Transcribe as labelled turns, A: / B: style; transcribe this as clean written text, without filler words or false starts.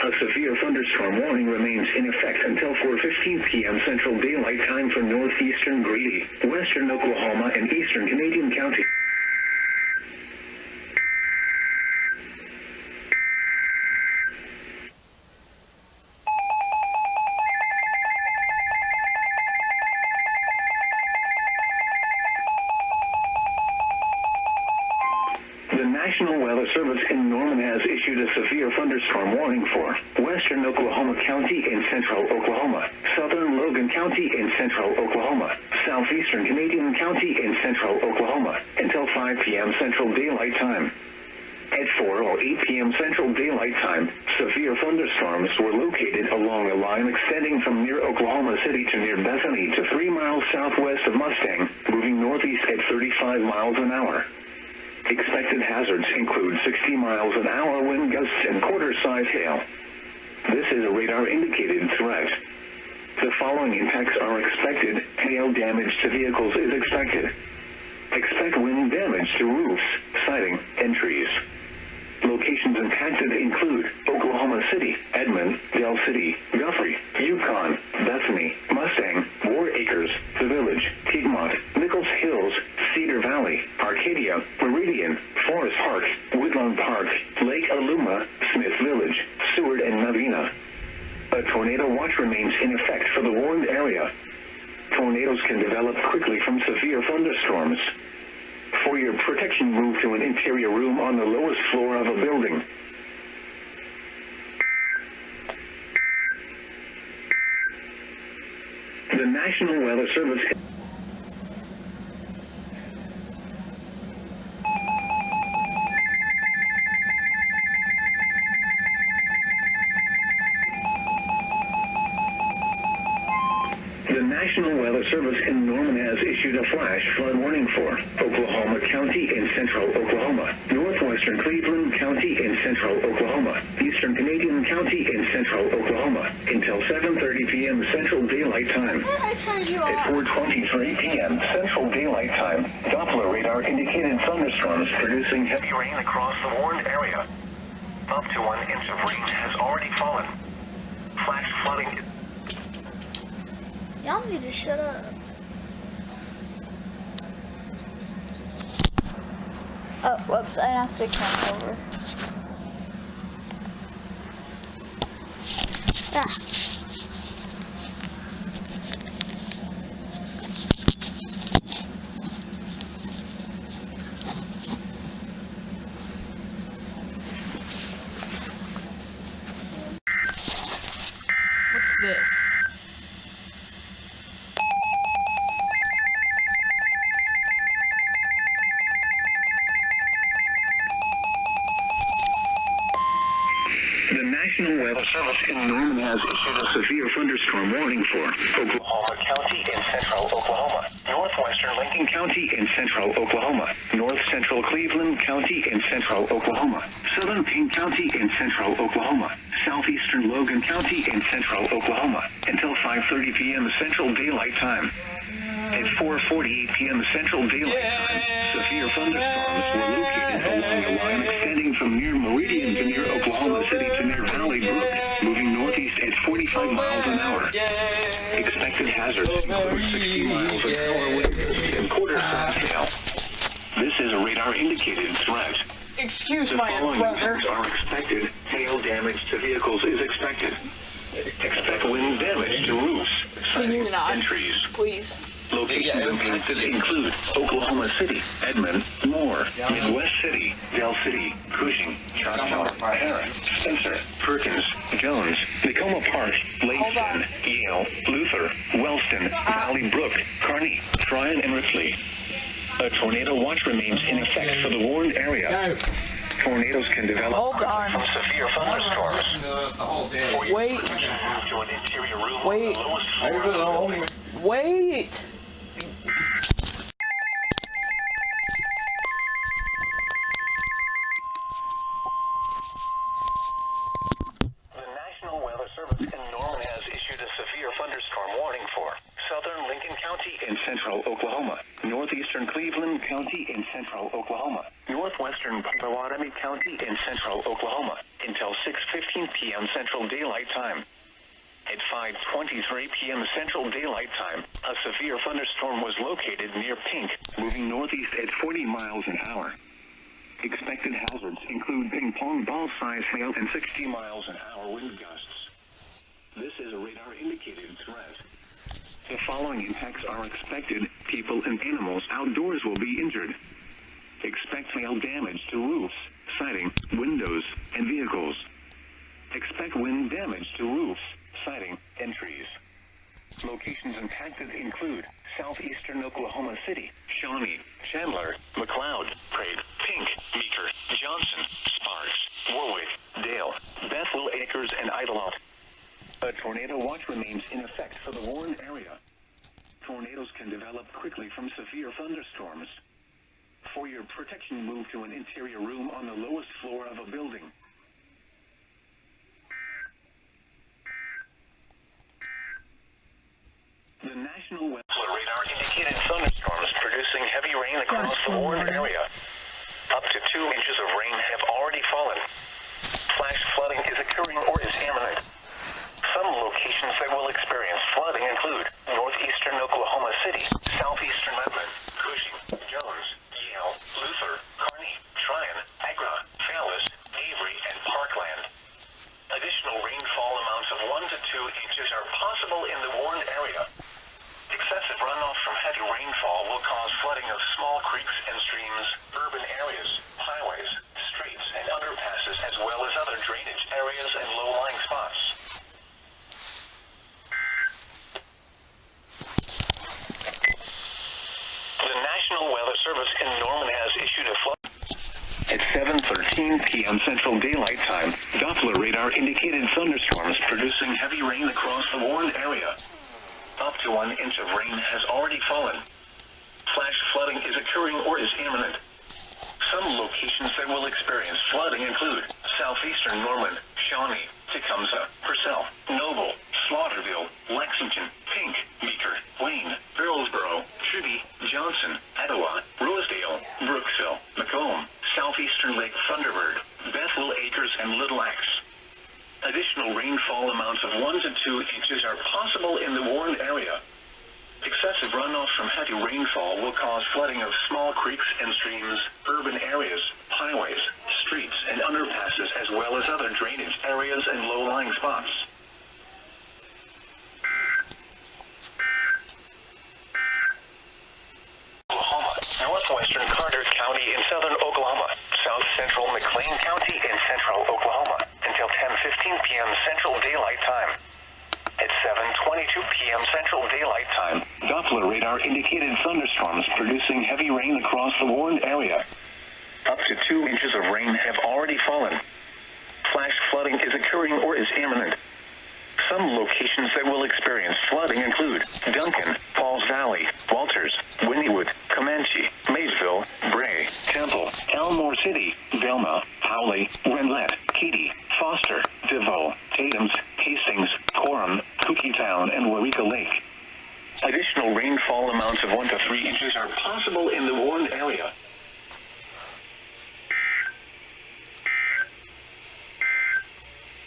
A: A severe thunderstorm warning remains in effect until 4:15 p.m. Central Daylight Time for northeastern Greeley, western Oklahoma, and eastern Canadian County. The National Weather Service in Norman has issued a severe thunderstorm warning for western Oklahoma County in central Oklahoma, southern Logan County in central Oklahoma, southeastern Canadian County in central Oklahoma, until 5 p.m. Central Daylight Time. At 4:08 p.m. Central Daylight Time, severe thunderstorms were located along a line extending from near Oklahoma City to near Bethany to 3 miles southwest of Mustang, moving northeast at 35 miles an hour. Expected hazards include 60 miles an hour wind gusts and quarter-size hail. This is a radar-indicated threat. The following impacts are expected. Hail damage to vehicles is expected. Expect wind damage to roofs, siding, and trees. Locations impacted include Oklahoma City, Edmond, Del City, Guthrie, Yukon, Bethany, Mustang, War Acres, The Village, Piedmont, Nichols Hills, Cedar Valley, Arcadia, Meridian, Forest Park, Woodlawn Park, Lake Aluma, Smith Village, Seward, and Navina. A tornado watch remains in effect for the warned area. Tornadoes can develop quickly from severe thunderstorms. For your protection, move to an interior room on the lowest floor of a building. The National Weather Service. The National Weather Service in Norman has issued a flash flood warning for Oklahoma County in central Oklahoma, northwestern Cleveland County in central Oklahoma, eastern Canadian County in central Oklahoma, until 7:30 p.m. Central Daylight Time. At 4:23 p.m. Central Daylight Time, Doppler radar indicated thunderstorms producing heavy rain across the warned area. Up to 1 inch of rain has already fallen. Flash flooding.
B: Y'all need to shut up. Oh, whoops, I have to come over. Ah.
C: What's this?
A: The National Weather Service in Norman has issued a severe thunderstorm warning for Oklahoma County in central Oklahoma, northwestern Lincoln County in central Oklahoma, north central Cleveland County in central Oklahoma, southern Payne County in central Oklahoma, southeastern Logan County in central Oklahoma, until 5:30 p.m. Central Daylight Time. At 4:48 p.m. Central Daylight Time, severe thunderstorms were located along a line extending from near Meridian to near Oklahoma City to near Valley Brook, moving northeast at 45 miles an hour. Expected hazards include 60 miles an hour wind and quarter-size hail. This is a radar-indicated threat.
C: Excuse
A: The
C: my
A: following
C: brother.
A: impacts are expected. Hail damage to vehicles is expected. Expect wind damage to roofs,
C: Can you
A: siding,
C: not?
A: and trees.
C: Please.
A: Locations impacted include Oklahoma City, Edmond, Moore, Midwest City, Del City, Cushing, Choctaw, Harris, Spencer, Perkins, Jones, Tacoma Park, Lakeland, Yale, Luther, Wellston, Valley Brook, Kearney, Tryon, and Ripley. A tornado watch remains in effect for the warned area. Tornadoes can develop
C: Hold on.
A: from severe thunderstorms.
C: Wait.
A: To an interior room
C: Wait.
A: on the lowest floor.
C: Wait.
A: The National Weather Service in Norman has issued a severe thunderstorm warning for southern Lincoln County in central Oklahoma, northeastern Cleveland County in central Oklahoma, northwestern Potawatomi County in central Oklahoma until 6:15 p.m. Central Daylight Time. At 5:23 p.m. Central Daylight Time, a severe thunderstorm was located near Pink, moving northeast at 40 miles an hour. Expected hazards include ping-pong ball-sized hail and 60 miles an hour wind gusts. This is a radar-indicated threat. The following impacts are expected. People and animals outdoors will be injured. Expect hail damage to roofs, siding, windows, and vehicles. Expect wind damage to roofs, siding, and trees. Locations impacted include southeastern Oklahoma City, Shawnee, Chandler, McLeod, Prague, Pink, Meeker, Johnson, Sparks, Warwick, Dale, Bethel Acres, and Idlewild. A tornado watch remains in effect for the Warren area. Tornadoes can develop quickly from severe thunderstorms. For your protection, move to an interior room on the lowest floor of a building. The National Weather Radar indicated thunderstorms producing heavy rain across the Warren area. Up to 2 inches of rain have already fallen. Flash flooding is occurring or is imminent. Some locations that will experience flooding include northeastern Oklahoma City, southeastern Midland, Cushing, Jones, Yale, Luther, Kearney, Tryon, Agra, Fallis, Avery, and Parkland. Additional rainfall amounts of 1 to 2 inches are possible in the Warren area. Excessive runoff from heavy rainfall will cause flooding of small creeks and streams, urban areas, highways, streets, and underpasses, as well as other drainage areas and low-lying spots. The National Weather Service in Norman has issued a flood. At 7:13 p.m. Central Daylight Time, Doppler radar indicated thunderstorms producing heavy rain across the Warren area. Up to 1 inch of rain has already fallen. Flash flooding is occurring or is imminent. Some locations that will experience flooding include southeastern Norman, Shawnee, Tecumseh, Purcell, Noble, Slaughterville, Lexington, Pink, Meeker, Wayne, Barrelsboro, Tribby, Johnson, Etowah, Rosedale, Brooksville, Macomb, southeastern Lake Thunderbird, Bethel Acres, and Little Axe. Additional rainfall amounts of 1 to 2 inches are possible in the Warren area. Excessive runoff from heavy rainfall will cause flooding of small creeks and streams, urban areas, highways, streets, and underpasses, as well as other drainage areas and low-lying spots. Oklahoma, northwestern Carter County in southern Oklahoma, south central McLean County in central Oklahoma, until 10:15 p.m. Central Daylight Time. At 7:22 p.m. Central Daylight Time, Doppler radar indicated thunderstorms producing heavy rain across the Warren area. Up to 2 inches of rain have already fallen. Flash flooding is occurring or is imminent. Some locations that will experience flooding include Duncan, Falls Valley, Walters, Wynnewood, Comanche, Maysville, Bray, Temple, Elmore City, Belma, Howley, Wendlet, Katy, Foster, DeVoe, Tatums, Hastings, Coram, Cookietown, and Waurika Lake. Additional rainfall amounts of 1 to 3 inches are possible in the Warren area.